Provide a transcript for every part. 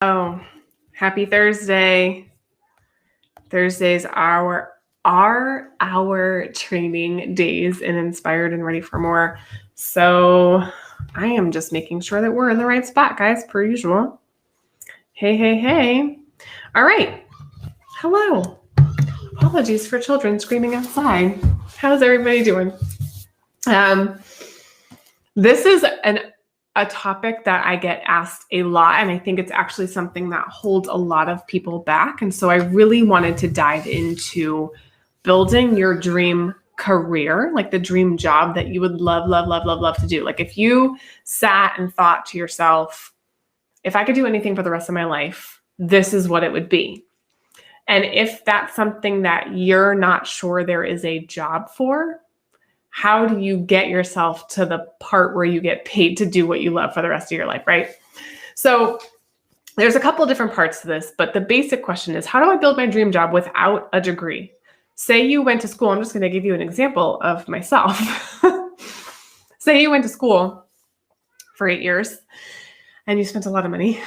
Oh, happy Thursday. Thursdays are our training days in Inspired and Ready for More. So I am just making sure that we're in the right spot, guys, per usual. Hey. All right. Hello. Apologies for children screaming outside. How's everybody doing? This is a topic that I get asked a lot, and I think it's actually something that holds a lot of people back. And so I really wanted to dive into building your dream career, like the dream job that you would love to do. Like if you sat and thought to yourself, if I could do anything for the rest of my life, this is what it would be. And if that's something that you're not sure there is a job for, how do you get yourself to the part where you get paid to do what you love for the rest of your life, right? So there's a couple of different parts to this, but the basic question is, how do I build my dream job without a degree? Say you went to school. I'm just going to give you an example of myself. Say you went to school for 8 years and you spent a lot of money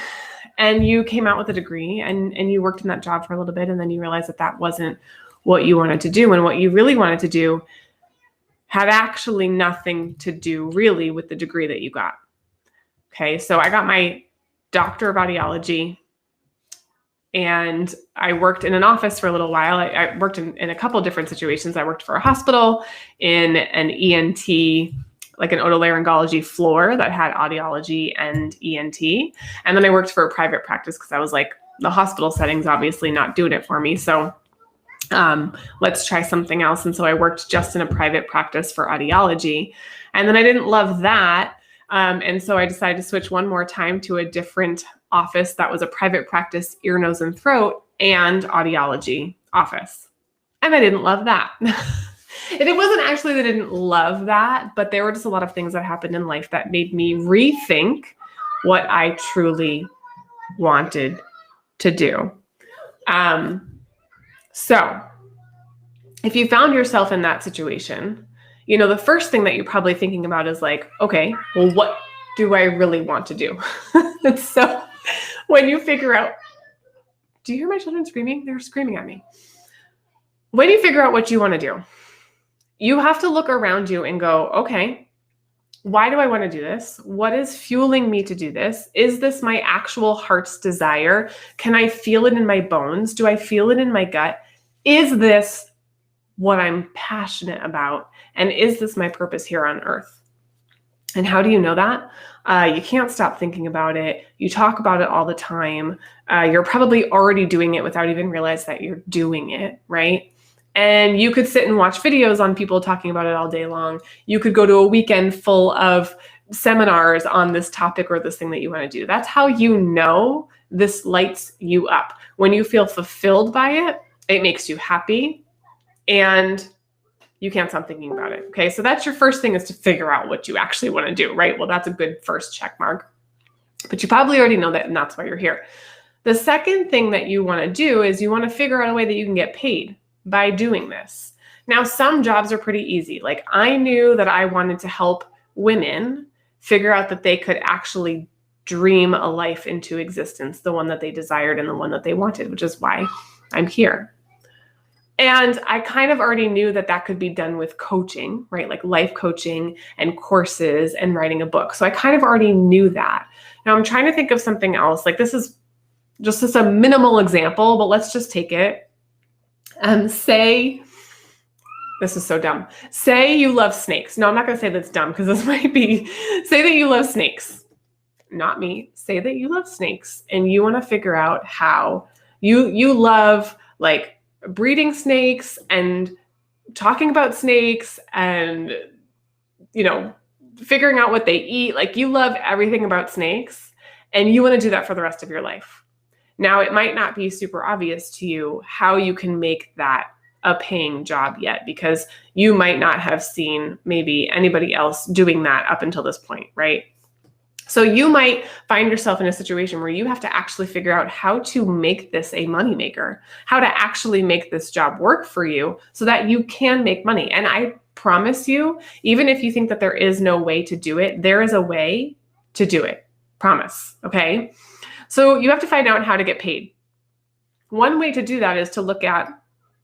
and you came out with a degree and you worked in that job for a little bit, and then you realized that that wasn't what you wanted to do, and what you really wanted to do had actually nothing to do really with the degree that you got. Okay, so I got my Doctor of Audiology, and I worked in an office for a little while. I worked in a couple of different situations. I worked for a hospital in an ENT, like an otolaryngology floor that had audiology and ENT. And then I worked for a private practice because I was like, the hospital setting's obviously not doing it for me. So let's try something else. And so I worked just in a private practice for audiology. And then I didn't love that. And so I decided to switch one more time to a different office that was a private practice, ear, nose, and throat and audiology office. And I didn't love that. And it wasn't actually that I didn't love that, but there were just a lot of things that happened in life that made me rethink what I truly wanted to do. So if you found yourself in that situation, the first thing that you're probably thinking about is like, okay, well, what do I really want to do? And so when you figure out, do you hear my children screaming? They're screaming at me. When you figure out what you want to do, you have to look around you and go, okay, why do I want to do this? What is fueling me to do this? Is this my actual heart's desire? Can I feel it in my bones? Do I feel it in my gut? Is this what I'm passionate about? And is this my purpose here on earth? And how do you know that? You can't stop thinking about it. You talk about it all the time. You're probably already doing it without even realize that you're doing it, right? And you could sit and watch videos on people talking about it all day long. You could go to a weekend full of seminars on this topic or this thing that you want to do. That's how you know this lights you up. When you feel fulfilled by it, it makes you happy and you can't stop thinking about it. Okay, so that's your first thing, is to figure out what you actually want to do, right? Well, that's a good first check mark. But you probably already know that, and that's why you're here. The second thing that you want to do is you want to figure out a way that you can get paid by doing this. Now, some jobs are pretty easy. Like I knew that I wanted to help women figure out that they could actually dream a life into existence, the one that they desired and the one that they wanted, which is why I'm here. And I kind of already knew that that could be done with coaching, right? Like life coaching and courses and writing a book. So I kind of already knew that. Now I'm trying to think of something else. Like this is just a minimal example, but let's just take it. Say, this is so dumb. Say you love snakes. No, I'm not going to say that's dumb because this might be, say that you love snakes. Not me. Say that you love snakes and you want to figure out how you love like breeding snakes and talking about snakes and, figuring out what they eat. Like you love everything about snakes and you want to do that for the rest of your life. Now, it might not be super obvious to you how you can make that a paying job yet, because you might not have seen maybe anybody else doing that up until this point, right? So you might find yourself in a situation where you have to actually figure out how to make this a moneymaker, how to actually make this job work for you so that you can make money. And I promise you, even if you think that there is no way to do it, there is a way to do it. Promise. Okay. So you have to find out how to get paid. One way to do that is to look at,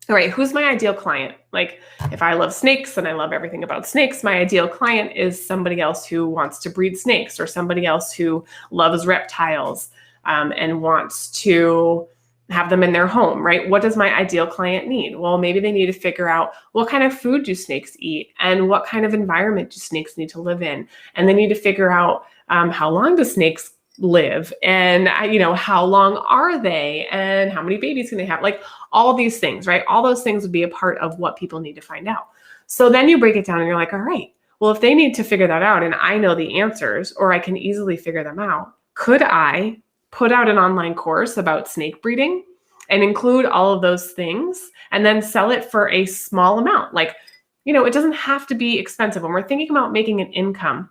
all right, who's my ideal client? Like if I love snakes and I love everything about snakes, my ideal client is somebody else who wants to breed snakes or somebody else who loves reptiles and wants to have them in their home, right? What does my ideal client need? Well, maybe they need to figure out what kind of food do snakes eat and what kind of environment do snakes need to live in? And they need to figure out how long do snakes live and, how long are they and how many babies can they have? Like all these things, right? All those things would be a part of what people need to find out. So then you break it down and you're like, all right, well, if they need to figure that out and I know the answers or I can easily figure them out, could I put out an online course about snake breeding and include all of those things and then sell it for a small amount? Like, it doesn't have to be expensive. When we're thinking about making an income,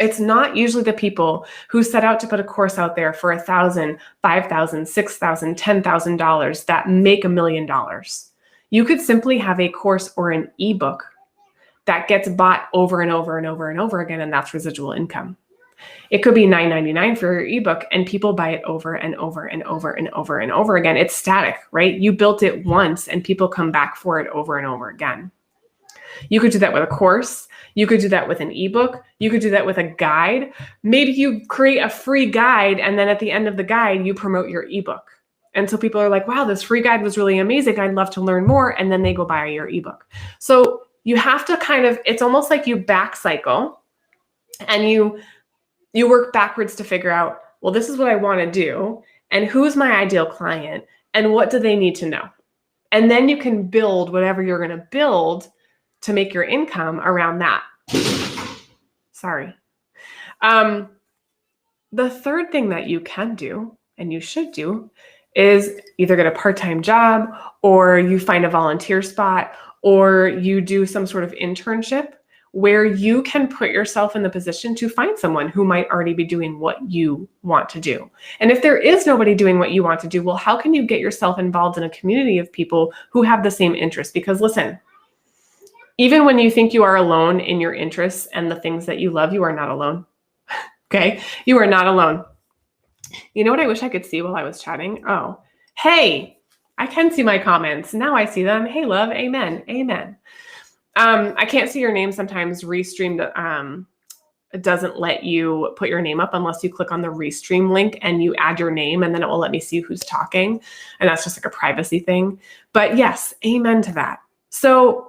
it's not usually the people who set out to put a course out there for $1,000, $5,000, $6,000, $10,000 that make $1 million. You could simply have a course or an ebook that gets bought over and over and over and over again, and that's residual income. It could be $9.99 for your ebook and people buy it over and over and over and over and over again. It's static, right? You built it once and people come back for it over and over again. You could do that with a course. You could do that with an ebook. You could do that with a guide. Maybe you create a free guide and then at the end of the guide, you promote your ebook. And so people are like, wow, this free guide was really amazing. I'd love to learn more. And then they go buy your ebook. So you have to it's almost like you back cycle and you work backwards to figure out, well, this is what I want to do. And who's my ideal client? And what do they need to know? And then you can build whatever you're going to build to make your income around that. Sorry. The third thing that you can do and you should do is either get a part-time job or you find a volunteer spot or you do some sort of internship where you can put yourself in the position to find someone who might already be doing what you want to do. And if there is nobody doing what you want to do, well, how can you get yourself involved in a community of people who have the same interests? Because listen, even when you think you are alone in your interests and the things that you love, you are not alone. Okay? You are not alone. You know what I wish I could see while I was chatting? Oh, hey, I can see my comments. Now I see them. Hey, love. Amen. Amen. I can't see your name sometimes. Restream it doesn't let you put your name up unless you click on the Restream link and you add your name, and then it will let me see who's talking. And that's just like a privacy thing. But yes, amen to that. So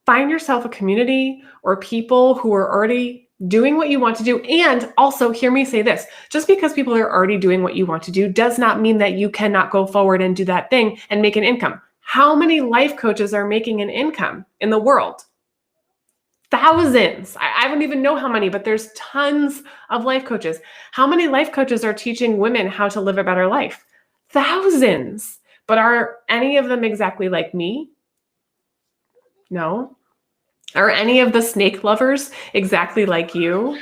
find yourself a community or people who are already doing what you want to do. And also, hear me say this, just because people are already doing what you want to do does not mean that you cannot go forward and do that thing and make an income. How many life coaches are making an income in the world? Thousands. I don't even know how many, but there's tons of life coaches. How many life coaches are teaching women how to live a better life? Thousands. But are any of them exactly like me? No. Are any of the snake lovers exactly like you?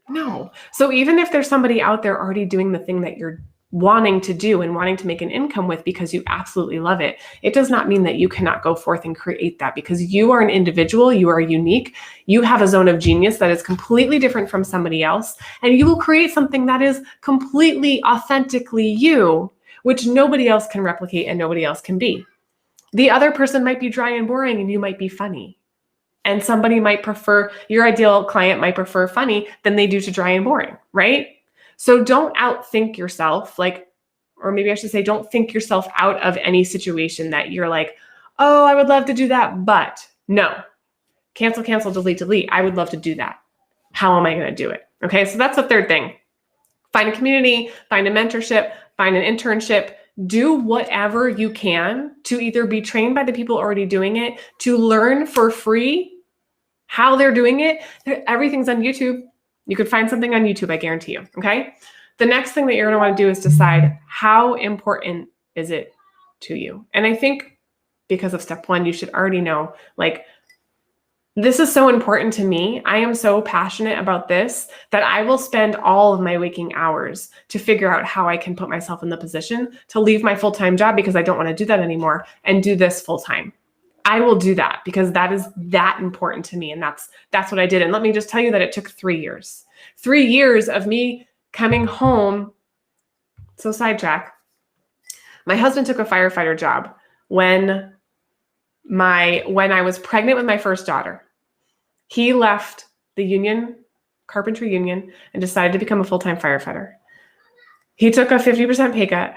No. So even if there's somebody out there already doing the thing that you're wanting to do and wanting to make an income with because you absolutely love it, it does not mean that you cannot go forth and create that, because you are an individual, you are unique, you have a zone of genius that is completely different from somebody else, and you will create something that is completely authentically you, which nobody else can replicate and nobody else can be. The other person might be dry and boring and you might be funny. And somebody might prefer, your ideal client might prefer funny than they do to dry and boring, right? So don't outthink yourself, or maybe I should say, don't think yourself out of any situation that you're like, oh, I would love to do that, but no. Cancel, delete, delete. I would love to do that. How am I going to do it? Okay, so that's the third thing. Find a community, find a mentorship, find an internship, do whatever you can to either be trained by the people already doing it, to learn for free how they're doing it. Everything's on YouTube. You could find something on YouTube, I guarantee you, okay? The next thing that you're gonna wanna do is decide how important is it to you. And I think because of step one, you should already know, this is so important to me. I am so passionate about this that I will spend all of my waking hours to figure out how I can put myself in the position to leave my full-time job because I don't wanna do that anymore and do this full-time. I will do that because that is that important to me. And that's what I did. And let me just tell you that it took 3 years. 3 years of me coming home So sidetrack. My husband took a firefighter job when I was pregnant with my first daughter. He left the union, carpentry union, and decided to become a full-time firefighter. He took a 50% pay cut.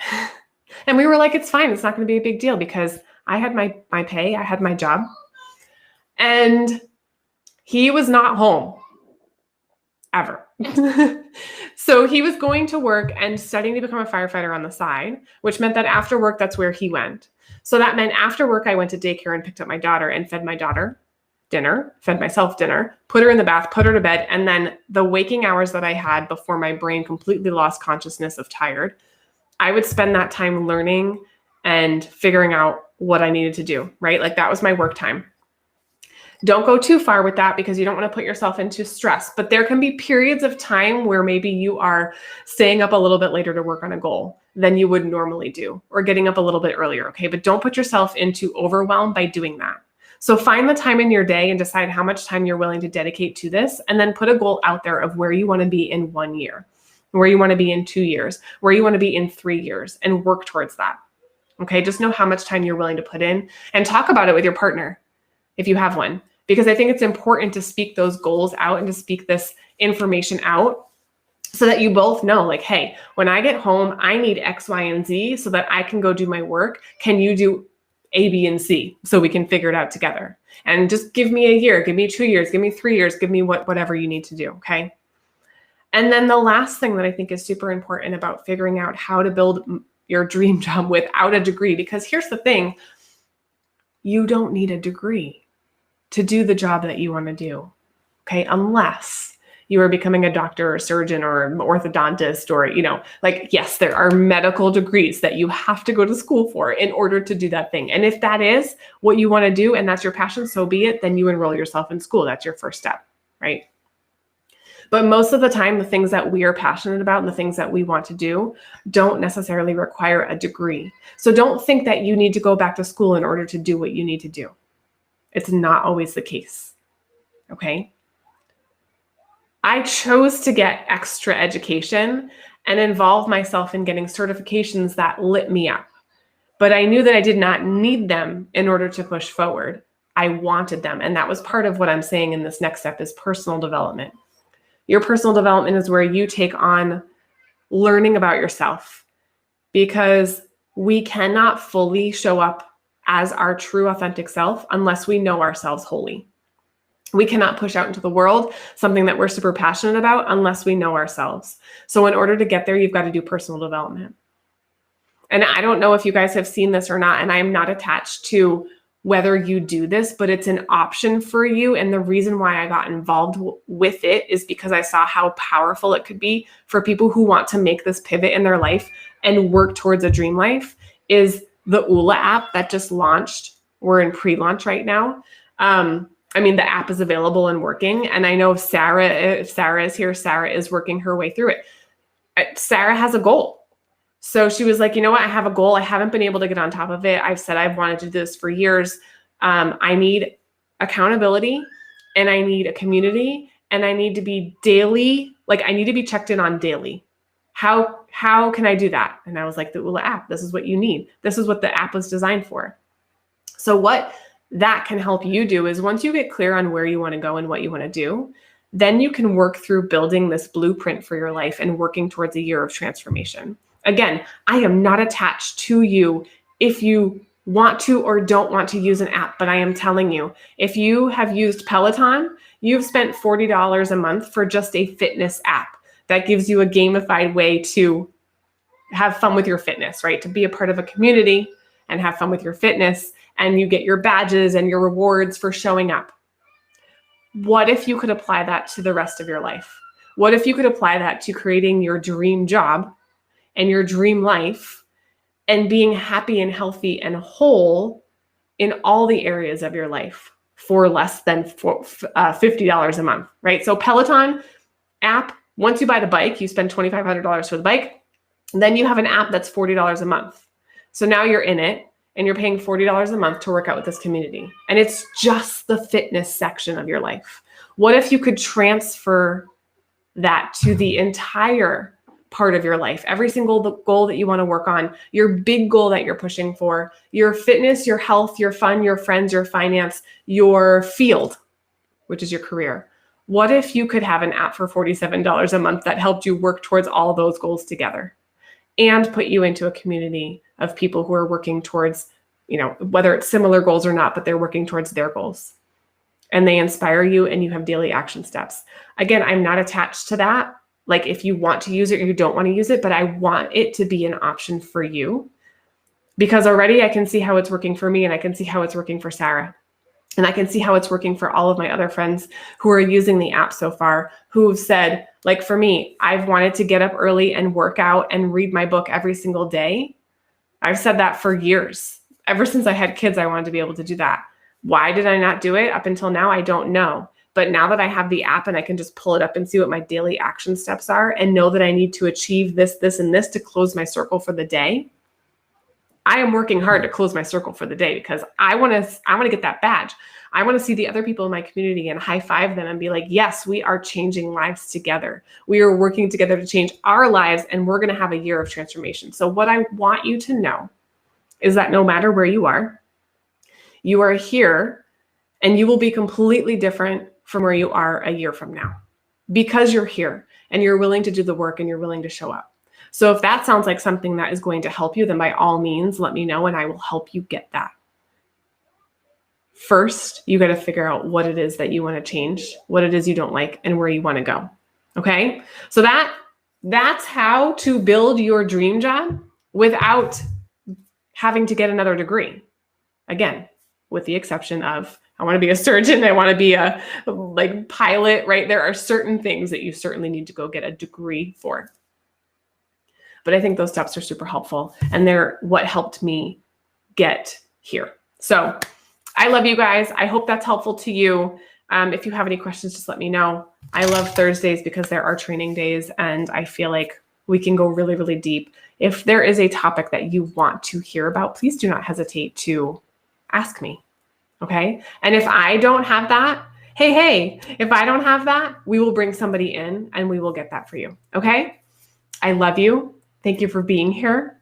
And we were like, it's fine. It's not going to be a big deal because I had my pay. I had my job. And he was not home ever. So he was going to work and studying to become a firefighter on the side, which meant that after work, that's where he went. So that meant after work, I went to daycare and picked up my daughter and fed my daughter dinner, fed myself dinner, put her in the bath, put her to bed. And then the waking hours that I had before my brain completely lost consciousness of tired, I would spend that time learning and figuring out what I needed to do, right? Like that was my work time. Don't go too far with that because you don't want to put yourself into stress. But there can be periods of time where maybe you are staying up a little bit later to work on a goal than you would normally do, or getting up a little bit earlier, okay? But don't put yourself into overwhelm by doing that. So find the time in your day and decide how much time you're willing to dedicate to this, and then put a goal out there of where you want to be in 1 year, where you want to be in 2 years, where you want to be in 3 years, and work towards that. Okay, just know how much time you're willing to put in and talk about it with your partner if you have one, because I think it's important to speak those goals out and to speak this information out so that you both know, like, hey, when I get home, I need X, Y, and Z so that I can go do my work. Can you do A, B, and C so we can figure it out together? And just give me a year, give me 2 years, give me 3 years, give me whatever you need to do, okay? And then the last thing that I think is super important about figuring out how to build your dream job without a degree, because here's the thing, you don't need a degree to do the job that you want to do, okay? Unless you are becoming a doctor or a surgeon or an orthodontist or, like, yes, there are medical degrees that you have to go to school for in order to do that thing. And if that is what you want to do and that's your passion, so be it, then you enroll yourself in school. That's your first step, right? But most of the time, the things that we are passionate about and the things that we want to do don't necessarily require a degree. So don't think that you need to go back to school in order to do what you need to do. It's not always the case, okay? I chose to get extra education and involve myself in getting certifications that lit me up. But I knew that I did not need them in order to push forward. I wanted them. And that was part of what I'm saying in this next step is personal development. Your personal development is where you take on learning about yourself, because we cannot fully show up as our true authentic self unless we know ourselves wholly. We cannot push out into the world something that we're super passionate about unless we know ourselves. So in order to get there, you've got to do personal development. And I don't know if you guys have seen this or not, and I'm not attached to whether you do this, but it's an option for you. And the reason why I got involved with it is because I saw how powerful it could be for people who want to make this pivot in their life and work towards a dream life. Is the ULA app that just launched. We're in pre-launch right now. The app is available and working. And I know if Sarah is here, Sarah is working her way through it. Sarah has a goal. So she was like, you know what? I have a goal. I haven't been able to get on top of it. I've said I've wanted to do this for years. I need accountability, and I need a community, and I need to be daily. Like, I need to be checked in on daily. How can I do that? And I was like, the ULA app, this is what you need. This is what the app was designed for. So what that can help you do is once you get clear on where you want to go and what you want to do, then you can work through building this blueprint for your life and working towards a year of transformation. Again, I am not attached to you if you want to or don't want to use an app, but I am telling you, if you have used Peloton, you've spent $40 a month for just a fitness app that gives you a gamified way to have fun with your fitness, right? To be a part of a community and have fun with your fitness, and you get your badges and your rewards for showing up. What if you could apply that to the rest of your life? What if you could apply that to creating your dream job and your dream life and being happy and healthy and whole in all the areas of your life for less than $50 a month, right? So Peloton app, once you buy the bike, you spend $2,500 for the bike. Then you have an app that's $40 a month. So now you're in it and you're paying $40 a month to work out with this community. And it's just the fitness section of your life. What if you could transfer that to the entire part of your life, every single goal that you want to work on, your big goal that you're pushing for, your fitness, your health, your fun, your friends, your finance, your field, which is your career. What if you could have an app for $47 a month that helped you work towards all those goals together and put you into a community of people who are working towards, whether it's similar goals or not, but they're working towards their goals and they inspire you and you have daily action steps. Again, I'm not attached to that. Like if you want to use it or you don't want to use it, but I want it to be an option for you because already I can see how it's working for me and I can see how it's working for Sarah. And I can see how it's working for all of my other friends who are using the app so far, who've said, like for me, I've wanted to get up early and work out and read my book every single day. I've said that for years. Ever since I had kids, I wanted to be able to do that. Why did I not do it up until now? I don't know. But now that I have the app and I can just pull it up and see what my daily action steps are and know that I need to achieve this, this, and this to close my circle for the day, I am working hard to close my circle for the day because I want to get that badge. I want to see the other people in my community and high five them and be like, yes, we are changing lives together. We are working together to change our lives and we're going to have a year of transformation. So what I want you to know is that no matter where you are here and you will be completely different from where you are a year from now because you're here and you're willing to do the work and you're willing to show up. So if that sounds like something that is going to help you, then by all means, let me know and I will help you get that. First, you got to figure out what it is that you want to change, what it is you don't like, and where you want to go. Okay? So that's how to build your dream job without having to get another degree. Again, with the exception of I want to be a surgeon, I want to be a pilot, right? There are certain things that you certainly need to go get a degree for. But I think those steps are super helpful and they're what helped me get here. So I love you guys. I hope that's helpful to you. If you have any questions, just let me know. I love Thursdays because there are training days and I feel like we can go really, really deep. If there is a topic that you want to hear about, please do not hesitate to ask me. Okay. And if I don't have that, hey, if I don't have that, we will bring somebody in and we will get that for you. Okay. I love you. Thank you for being here.